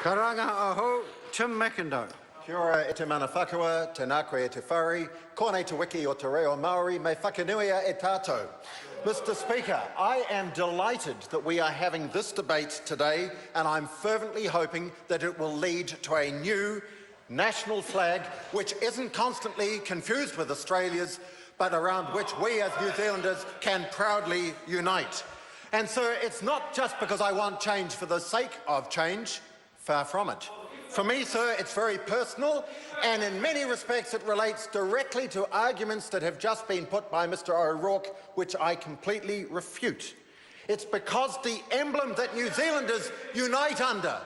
Karanga aho, Tim McIndoe. Kia ora e te mana whakaua, tēnā koe e te whare, kōnei te wiki o te reo Māori, me whakanuia e tātou. Mr. Speaker, I am delighted that we are having this debate today, and I'm fervently hoping that it will lead to a new national flag which isn't constantly confused with Australia's, but around which we as New Zealanders can proudly unite. And so it's not just because I want change for the sake of change, far from it. For me, sir, it's very personal, and in many respects it relates directly to arguments that have just been put by Mr. O'Rourke, which I completely refute. It's because the emblem that New Zealanders unite under,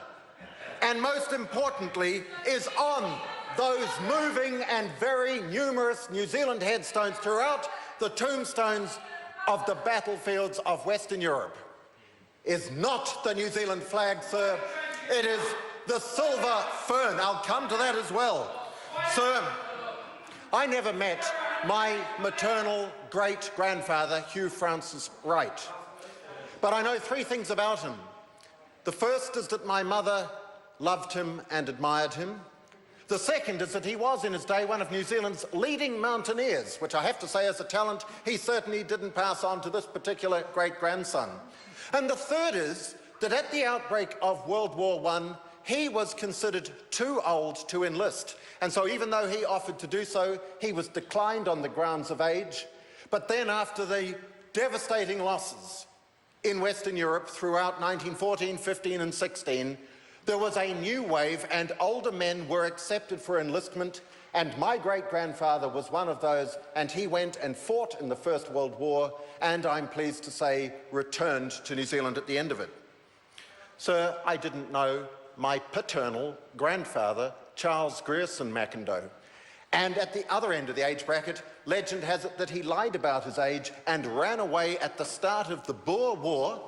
and most importantly, is on those moving and very numerous New Zealand headstones throughout the tombstones of the battlefields of Western Europe, is not the New Zealand flag, sir. It is the silver fern. I'll come to that as well. Sir, I never met my maternal great-grandfather, Hugh Francis Wright, but I know three things about him. The first is that my mother loved him and admired him. The second is that he was in his day one of New Zealand's leading mountaineers, which I have to say as a talent he certainly didn't pass on to this particular great-grandson. And the third is that at the outbreak of World War I, he was considered too old to enlist, and so even though he offered to do so, he was declined on the grounds of age. But then after the devastating losses in Western Europe throughout 1914, 15 and 16, there was a new wave and older men were accepted for enlistment, and my great-grandfather was one of those, and he went and fought in the First World War, and I'm pleased to say returned to New Zealand at the end of it. Sir, I didn't know my paternal grandfather, Charles Grierson McIndoe. And at the other end of the age bracket, legend has it that he lied about his age and ran away at the start of the Boer War,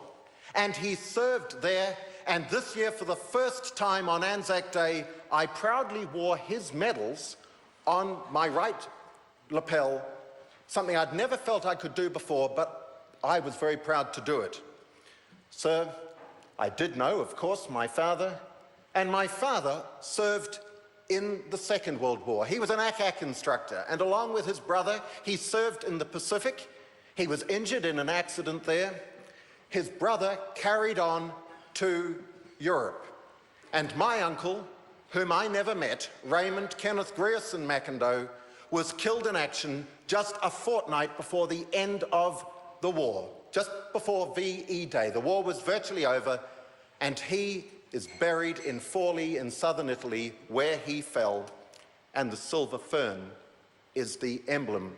and he served there. And this year, for the first time on Anzac Day, I proudly wore his medals on my right lapel, something I'd never felt I could do before, but I was very proud to do it. Sir, I did know, of course, my father, and my father served in the Second World War. He was an ACAC instructor, and along with his brother, he served in the Pacific. He was injured in an accident there. His brother carried on to Europe, and my uncle, whom I never met, Raymond Kenneth Grierson McIndoe, was killed in action just a fortnight before the end of the war, just before VE Day. The war was virtually over, and he is buried in Forlì in southern Italy, where he fell, and the silver fern is the emblem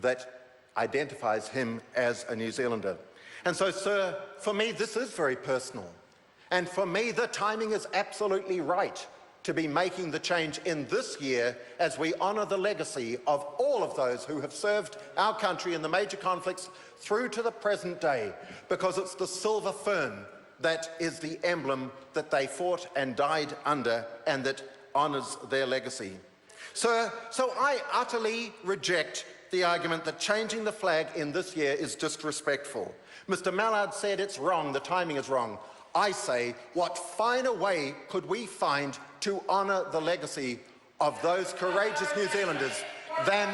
that identifies him as a New Zealander. And so, sir, for me this is very personal, and for me the timing is absolutely right to be making the change in this year as we honour the legacy of all of those who have served our country in the major conflicts through to the present day, because it's the silver fern that is the emblem that they fought and died under, and that honours their legacy. So I utterly reject the argument that changing the flag in this year is disrespectful. Mr. Mallard said it's wrong, the timing is wrong. I say, what finer way could we find to honour the legacy of those courageous New Zealanders than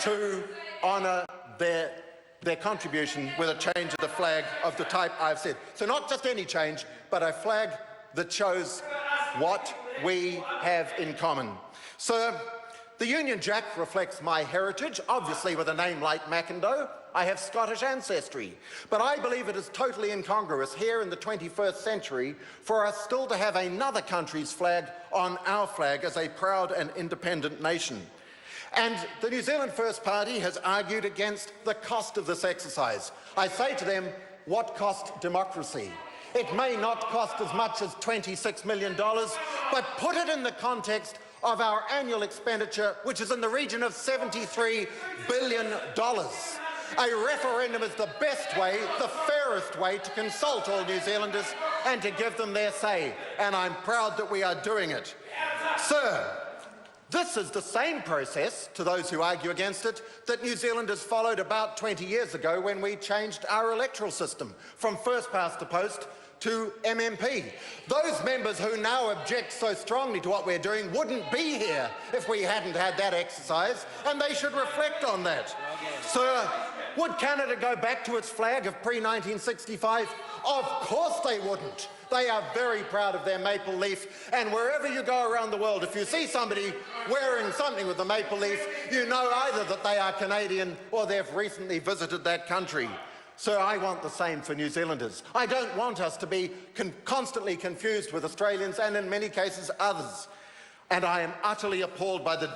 to honour their contribution with a change of the flag of the type I've said. So not just any change, but a flag that shows what we have in common. Sir, the Union Jack reflects my heritage. Obviously, with a name like McIndoe, I have Scottish ancestry. But I believe it is totally incongruous here in the 21st century for us still to have another country's flag on our flag as a proud and independent nation. And the New Zealand First Party has argued against the cost of this exercise. I say to them, what cost democracy? It may not cost as much as $26 million, but put it in the context of our annual expenditure, which is in the region of $73 billion. A referendum is the best way, the fairest way to consult all New Zealanders and to give them their say, and I'm proud that we are doing it. Sir, this is the same process, to those who argue against it, that New Zealanders followed about 20 years ago when we changed our electoral system from first past the post to MMP. Those members who now object so strongly to what we're doing wouldn't be here if we hadn't had that exercise, and they should reflect on that. Sir, would Canada go back to its flag of pre-1965? Of course they wouldn't. They are very proud of their maple leaf, and wherever you go around the world, if you see somebody wearing something with the maple leaf, you know either that they are Canadian or they've recently visited that country. So I want the same for New Zealanders. I don't want us to be constantly confused with Australians and in many cases others. And I am utterly appalled by the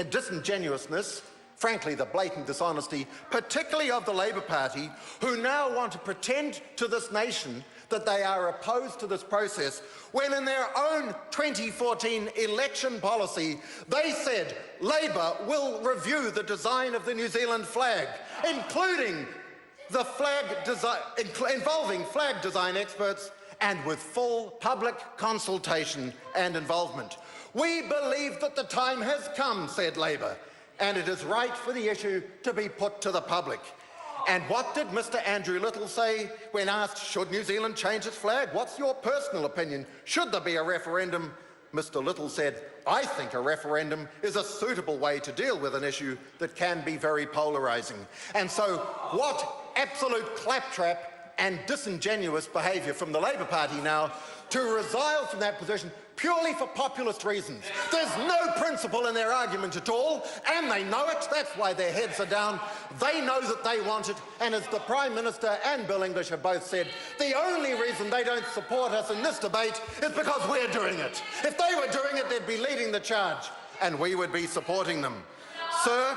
disingenuousness, frankly the blatant dishonesty, particularly of the Labour Party, who now want to pretend to this nation that they are opposed to this process, when in their own 2014 election policy they said Labour will review the design of the New Zealand flag, including the flag design, involving flag design experts, and with full public consultation and involvement. We believe that the time has come, said Labour, and it is right for the issue to be put to the public. And what did Mr Andrew Little say when asked, should New Zealand change its flag? What's your personal opinion? Should there be a referendum? Mr Little said, I think a referendum is a suitable way to deal with an issue that can be very polarising. And so what absolute claptrap and disingenuous behaviour from the Labour Party now to resile from that position purely for populist reasons. There's no principle in their argument at all, and they know it. That's why their heads are down. They know that they want it, and as the Prime Minister and Bill English have both said, the only reason they don't support us in this debate is because we're doing it. If they were doing it, they'd be leading the charge, and we would be supporting them. Sir,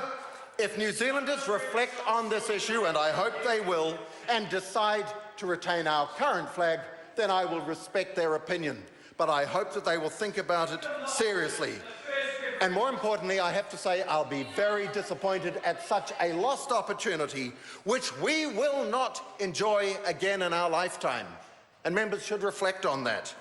if New Zealanders reflect on this issue, and I hope they will, and decide to retain our current flag, then I will respect their opinion. But I hope that they will think about it seriously. And more importantly, I have to say I'll be very disappointed at such a lost opportunity, which we will not enjoy again in our lifetime. And members should reflect on that.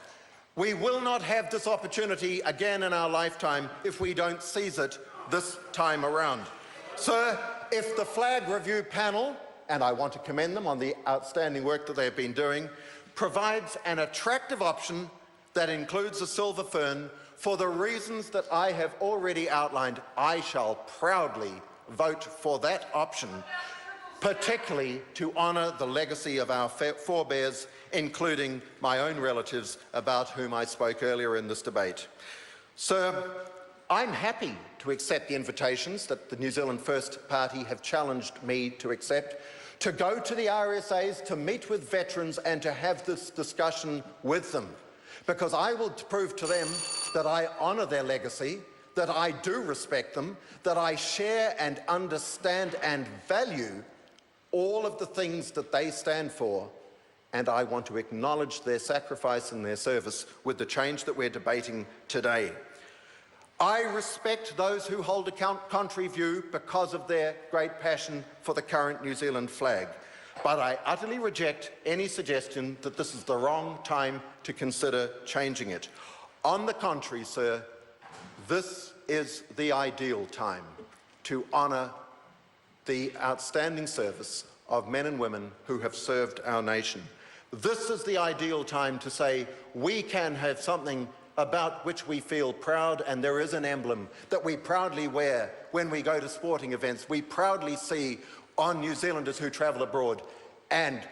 We will not have this opportunity again in our lifetime if we don't seize it this time around. Sir, if the flag review panel, and I want to commend them on the outstanding work that they've been doing, provides an attractive option that includes a silver fern, for the reasons that I have already outlined, I shall proudly vote for that option, particularly to honour the legacy of our forebears, including my own relatives, about whom I spoke earlier in this debate. Sir, I'm happy to accept the invitations that the New Zealand First Party have challenged me to accept, to go to the RSAs, to meet with veterans and to have this discussion with them. Because I will prove to them that I honour their legacy, that I do respect them, that I share and understand and value all of the things that they stand for, and I want to acknowledge their sacrifice and their service with the change that we're debating today. I respect those who hold a contrary view because of their great passion for the current New Zealand flag. But I utterly reject any suggestion that this is the wrong time to consider changing it. On the contrary, sir, this is the ideal time to honour the outstanding service of men and women who have served our nation. This is the ideal time to say we can have something about which we feel proud, and there is an emblem that we proudly wear when we go to sporting events. We proudly see on New Zealanders who travel abroad, and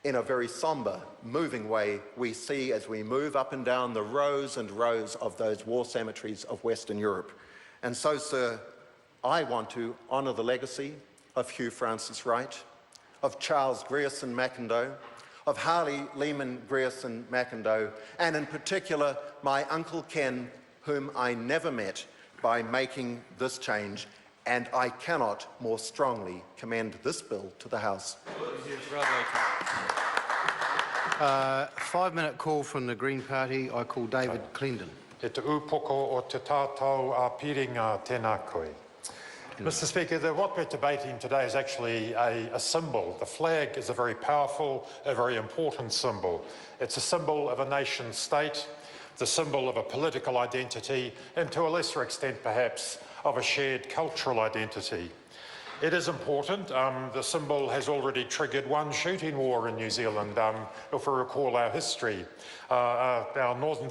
in a very sombre, moving way, we see as we move up and down the rows and rows of those war cemeteries of Western Europe. And so, sir, I want to honour the legacy of Hugh Francis Wright, of Charles Grierson McIndoe, of Harley Lehman Grierson McIndoe, and in particular my Uncle Ken, whom I never met, by making this change. And I cannot more strongly commend this bill to the House. 5-minute call from the Green Party. I call David Clendon. E te upoko o te tātou a piringa tēnā koe. Mr. Speaker, what we're debating today is actually a symbol. The flag is a very powerful, a very important symbol. It's a symbol of a nation state, the symbol of a political identity, and to a lesser extent perhaps of a shared cultural identity. It is important. The symbol has already triggered one shooting war in New Zealand, if we recall our history. Our northern